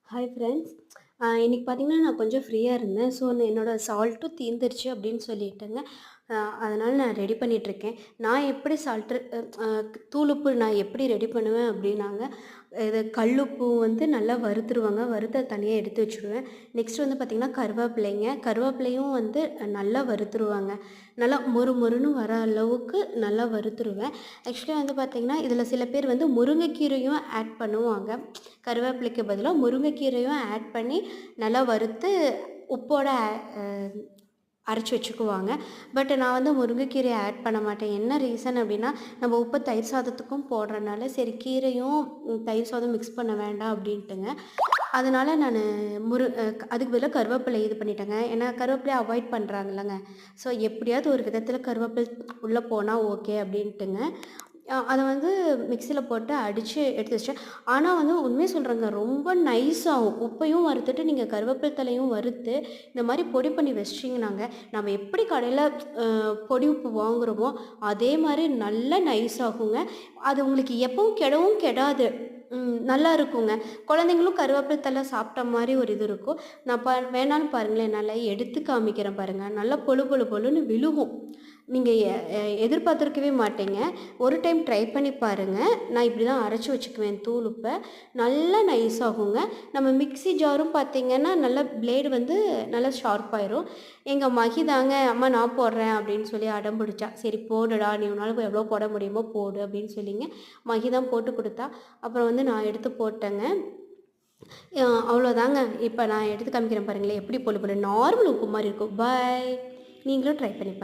Hi friends. இன்னைக்கு பார்த்தீங்கன்னா, நான் கொஞ்சம் ஃப்ரீயா இருந்தேன். ஸோ, என்னோட சால்ட்டும் தீர்ந்துருச்சு அப்படின்னு சொல்லிட்டுங்க. அதனால நான் ரெடி பண்ணிட்டுருக்கேன். நான் எப்படி சால்ட்டு தூளுப்பு நான் எப்படி ரெடி பண்ணுவேன் அப்படின்னாங்க, இது கல்லுப்பு வந்து நல்லா வறுத்துருவாங்க. வறுத்து அத தனியா எடுத்து வச்சுருவேன். நெக்ஸ்ட் வந்து பார்த்திங்கன்னா, கருவேப்பிலையும் வந்து நல்லா வறுத்துருவாங்க. நல்லா மொறு மொறுன்னு வர அளவுக்கு நல்லா வறுத்துருவேன். ஆக்சுவலி வந்து பார்த்திங்கன்னா, இதில சில பேர் வந்து முருங்கைக்கீரையும் ஆட் பண்ணுவாங்க. கருவேப்பிலைக்கு பதிலா முருங்கைக்கீரையும் ஆட் பண்ணி நல்லா வறுத்து உப்போட அ அரைச்சு வச்சுக்குவாங்க. பட் நான் வந்து முருங்கைக்கீரைய ஆட் பண்ண மாட்டேன். என்ன ரீசன் அப்டின்னா, நம்ம உப்பு தயிர் சாதத்துக்கும் போடுறனால, சரி கீரையும் தயிர் சாதம் மிக்ஸ் பண்ண வேண்டாம் அப்டின்ட்டுங்க. அதனால நானு அதுக்கு பதிலா கருவேப்பிலை இது பண்ணிட்டேங்க. ஏன்னா கருவேப்பிலைய அவாய்ட் பண்றாங்கல்லங்க. ஸோ எப்படியாவது ஒரு விதத்தில கருவேப்பிலை உள்ள போனா ஓகே அப்டின்ட்டுங்க. அத வந்து மிக்ஸில போட்டு அடிச்சு எடுத்து வச்சுட்டேன். ஆனா வந்து உண்மைய சொல்றேங்க, ரொம்ப நைஸ் ஆகும். உப்பையும் வறுத்துட்டு, நீங்க கருவேப்பில தழையும் வறுத்து, இந்த மாரி பொடி பண்ணி வச்சுட்டீங்கன்னாங்க, நம்ம எப்படி கடையில பொடி உப்பு வாங்குறோமோ, அதே மாரி நல்லா நைஸ் ஆகுங்க. அது உங்களுக்கு எப்பவும் கெடவும் கெடாது. நல்லா இருக்குங்க. குழந்தைங்களும் கருவேப்பில தழை சாப்பிட்ட மாரி ஒரு இது இருக்கும். நான் வேணாலும் பாருங்களேன், நல்லா எடுத்து காமிக்கிறேன் பாருங்க. நல்லா பொழு பொழு பொழுன்னு விழுகும். நீங்க எதிர்பார்த்துருக்கவே மாட்டீங்க. ஒரு டைம் ட்ரை பண்ணி பாருங்க. நான் இப்படி தான் அரைச்சு வச்சுக்குவேன் தூள் உப்ப. நல்லா நைஸ் ஆகுங்க. நம்ம மிக்ஸி ஜாரும் பார்த்தீங்கன்னா, நல்லா பிளேடு வந்து நல்லா ஷார்ப் ஆயிரும். எங்க மகி தாங்க, "அம்மா நான் போடுறேன்" அப்படின்னு சொல்லி அடம் பிடிச்சா. "சரி போடுடா, நீ உன்னால எவ்வளோ போட முடியுமோ போடு" அப்படின்னு சொல்லிங்க. மகி தான் போட்டு குடுத்தா. அப்புறம் வந்து நான் எடுத்து போட்டேங்க. அவ்வளோதாங்க. இப்ப நான் எடுத்து காமிக்கிறேன் பாருங்களேன், எப்படி பொழு பொழுன்னு நார்மல் உப்பு மாரி இருக்கும். பாய். நீங்களும் ட்ரை பண்ணி